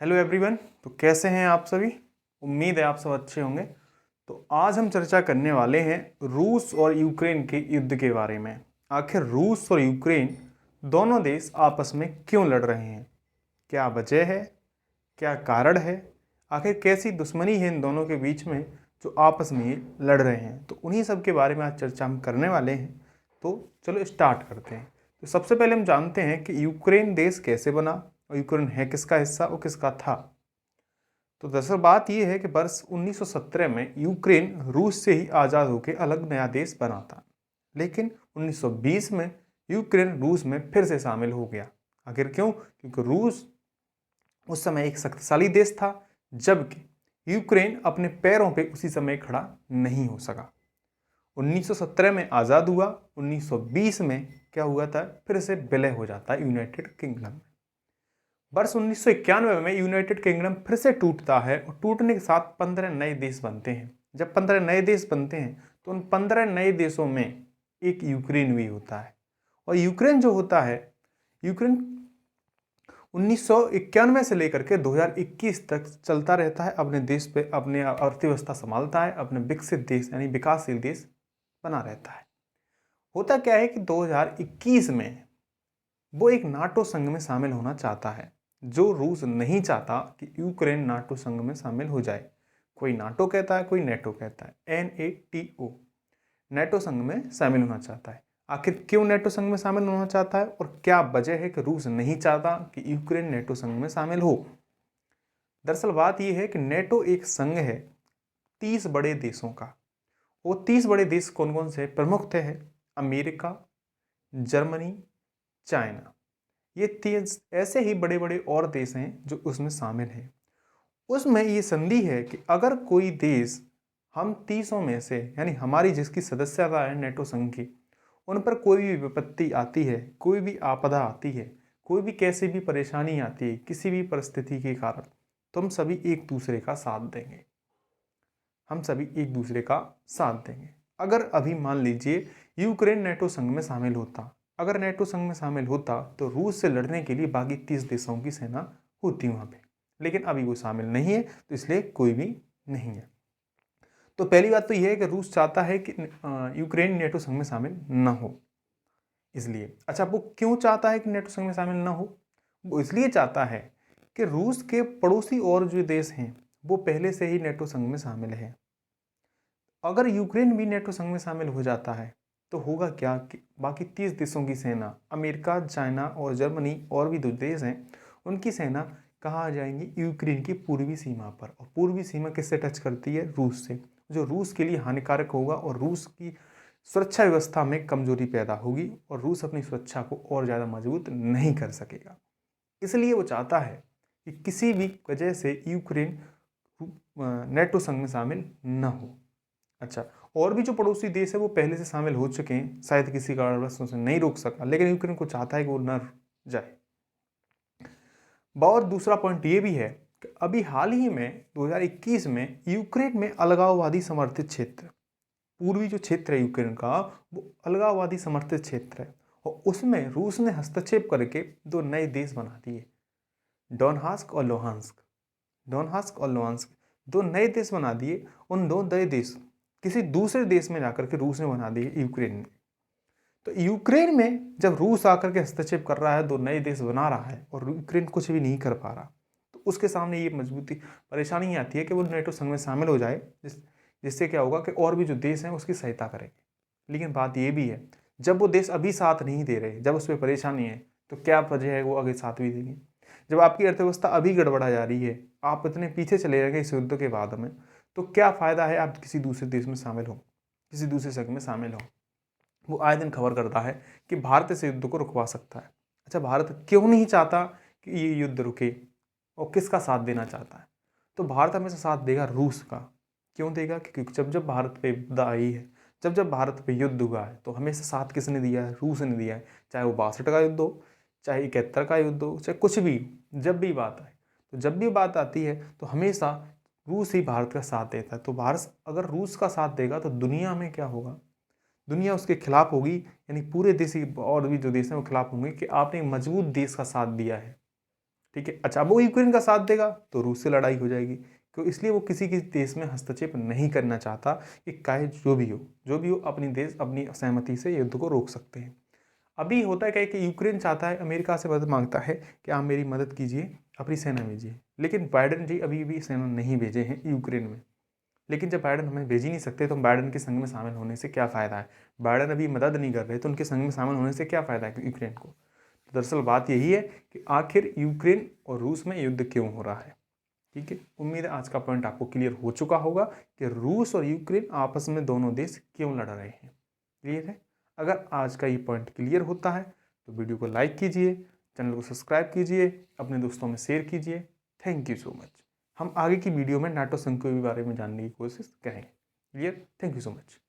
Hello everyone. तो कैसे हैं आप सभी। उम्मीद है आप सब अच्छे होंगे। तो आज हम चर्चा करने वाले हैं रूस और यूक्रेन के युद्ध के बारे में। आखिर रूस और यूक्रेन दोनों देश आपस में क्यों लड़ रहे हैं, क्या वजह है, क्या कारण है, आखिर कैसी दुश्मनी है इन दोनों के बीच में जो आपस में ये लड़ रहे हैं। तो उन्हीं सब के बारे में आज चर्चा हम करने वाले हैं। तो चलो स्टार्ट करते हैं। तो सबसे पहले हम जानते हैं कि यूक्रेन देश कैसे बना और यूक्रेन है किसका हिस्सा और किसका था। तो दरअसल बात यह है कि वर्ष 1917 में यूक्रेन रूस से ही आज़ाद होकर अलग नया देश बना था, लेकिन 1920 में यूक्रेन रूस में फिर से शामिल हो गया। आखिर क्यों? क्योंकि रूस उस समय एक शक्तिशाली देश था, जबकि यूक्रेन अपने पैरों पे उसी समय खड़ा नहीं हो सका। 1917 में आज़ाद हुआ, 1920 में क्या हुआ था, फिर से विलय हो जाता है यूनाइटेड किंगडम में। वर्ष 1991 में यूनाइटेड किंगडम फिर से टूटता है और टूटने के साथ 15 नए देश बनते हैं। जब 15 नए देश बनते हैं तो उन 15 नए देशों में एक यूक्रेन भी होता है। और यूक्रेन जो होता है, यूक्रेन 1991 से लेकर के 2021 तक चलता रहता है, अपने देश पे अपने अर्थव्यवस्था संभालता है, अपने विकसित देश यानी विकासशील देश बना रहता है। होता क्या है कि 2021 में वो एक नाटो संघ में शामिल होना चाहता है, जो रूस नहीं चाहता कि यूक्रेन नाटो संघ में शामिल हो जाए। कोई नाटो कहता है, कोई नेटो कहता है, NATO, नेटो संघ में शामिल होना चाहता है। आखिर क्यों नेटो संघ में शामिल होना चाहता है और क्या वजह है कि रूस नहीं चाहता कि यूक्रेन नेटो संघ में शामिल हो। दरअसल बात यह है कि नेटो एक संघ है 30 बड़े देशों का। वो 30 बड़े देश कौन कौन से प्रमुख थे? America, Germany, China. ये 30 ऐसे ही बड़े बड़े और देश हैं जो उसमें शामिल हैं। उसमें ये संधि है कि अगर कोई देश हम 30 में से यानी हमारी जिसकी सदस्यता है नेटो संघ की, उन पर कोई भी विपत्ति आती है, कोई भी आपदा आती है, कोई भी कैसी भी परेशानी आती है किसी भी परिस्थिति के कारण, तो हम सभी एक दूसरे का साथ देंगे। हम सभी एक दूसरे का साथ देंगे। अगर अभी मान लीजिए यूक्रेन नेटो संघ में शामिल होता, अगर नेटो संघ में शामिल होता तो रूस से लड़ने के लिए बाकी 30 देशों की सेना होती वहाँ पे, लेकिन अभी वो शामिल नहीं है, तो इसलिए कोई भी नहीं है। तो पहली बात तो यह है कि रूस चाहता है कि यूक्रेन नेटो संघ में शामिल न हो। इसलिए अच्छा, वो क्यों चाहता है कि नेटो संघ में शामिल न हो? वो इसलिए चाहता है कि रूस के पड़ोसी और जो देश हैं वो पहले से ही नेटो संघ में शामिल है। अगर यूक्रेन भी नेटो संघ में शामिल हो जाता है तो होगा क्या कि बाकी 30 देशों की सेना, अमेरिका, चाइना और जर्मनी और भी 2 देश हैं, उनकी सेना कहाँ आ जाएंगी? यूक्रेन की पूर्वी सीमा पर। और पूर्वी सीमा किससे टच करती है? रूस से, जो रूस के लिए हानिकारक होगा और रूस की सुरक्षा व्यवस्था में कमजोरी पैदा होगी और रूस अपनी सुरक्षा को और ज़्यादा मजबूत नहीं कर सकेगा। इसलिए वो चाहता है कि किसी भी वजह से यूक्रेन नेटो संघ में शामिल न हो। अच्छा, और भी जो पड़ोसी देश है वो पहले से शामिल हो चुके हैं, शायद किसी कारणवश उसे नहीं रोक सका, लेकिन यूक्रेन को चाहता है कि वो न जाए। और दूसरा पॉइंट ये भी है कि अभी हाल ही में 2021 में यूक्रेन में अलगाववादी समर्थित क्षेत्र, पूर्वी जो क्षेत्र है यूक्रेन का, वो अलगाववादी समर्थित क्षेत्र है और उसमें रूस ने हस्तक्षेप करके 2 नए देश बना दिए, डोनहास्क और लोहांस्क। डोनहास्क और लोहांस्क 2 नए देश बना दिए। उन 2 नए देश किसी दूसरे देश में जाकर के रूस ने बना दिए यूक्रेन में। तो यूक्रेन में जब रूस आकर के हस्तक्षेप कर रहा है, 2 नए देश बना रहा है और यूक्रेन कुछ भी नहीं कर पा रहा, तो उसके सामने ये मजबूती परेशानी आती है कि वो नेटो संघ में शामिल हो जाए, जिससे क्या होगा कि और भी जो देश हैं उसकी सहायता करेंगे। लेकिन बात ये भी है, जब वो देश अभी साथ नहीं दे रहे, जब उस पर परेशानी है, तो क्या वजह है वो आगे साथ भी देंगे? जब आपकी अर्थव्यवस्था अभी गड़बड़ा जा रही है, आप इतने पीछे चले गए इस युद्ध के बाद में, तो क्या फ़ायदा है आप किसी दूसरे देश में शामिल हो, किसी दूसरे संघ में शामिल हो? वो आए दिन खबर करता है कि भारत इस युद्ध को रुकवा सकता है। अच्छा, भारत क्यों नहीं चाहता कि ये युद्ध रुके और किसका साथ देना चाहता है? तो भारत हमेशा साथ देगा रूस का। क्यों देगा? क्योंकि जब जब भारत पे विपदा आई है, जब जब भारत पे युद्ध हुआ है, तो हमेशा साथ किसने दिया है? रूस ने दिया है। चाहे वो 62 का युद्ध हो, चाहे 71 का युद्ध हो, चाहे कुछ भी, जब भी बात आए, तो जब भी बात आती है तो हमेशा रूस ही भारत का साथ देता है। तो भारत अगर रूस का साथ देगा तो दुनिया में क्या होगा? दुनिया उसके खिलाफ होगी, यानी पूरे देश और भी जो देश हैं वो खिलाफ होंगे कि आपने एक मजबूत देश का साथ दिया है। ठीक है। अच्छा, अब वो यूक्रेन का साथ देगा तो रूस से लड़ाई हो जाएगी, क्यों? इसलिए वो किसी के देश में हस्तक्षेप नहीं करना चाहता कि चाहे जो भी हो अपनी देश अपनी सहमति से युद्ध को रोक सकते हैं। अभी होता है क्या है कि यूक्रेन चाहता है, अमेरिका से मदद मांगता है कि आप मेरी मदद कीजिए, अपनी सेना भेजिए, लेकिन बाइडन जी अभी भी सेना नहीं भेजे हैं यूक्रेन में। लेकिन जब बाइडन हमें भेज ही नहीं सकते तो हम बाइडन के संग में शामिल होने से क्या फ़ायदा है? बाइडन अभी मदद नहीं कर रहे तो उनके संग में शामिल होने से क्या फ़ायदा है यूक्रेन को? तो दरअसल बात यही है कि आखिर यूक्रेन और रूस में युद्ध क्यों हो रहा है। ठीक है, उम्मीद है आज का पॉइंट आपको क्लियर हो चुका होगा कि रूस और यूक्रेन आपस में दोनों देश क्यों लड़ रहे हैं। क्लियर है? अगर आज का ये पॉइंट क्लियर होता है तो वीडियो को लाइक कीजिए, चैनल को सब्सक्राइब कीजिए, अपने दोस्तों में शेयर कीजिए। Thank you so much. हम आगे की वीडियो में नाटो संघ के बारे में जानने की कोशिश करेंगे। Clear? Thank you so much.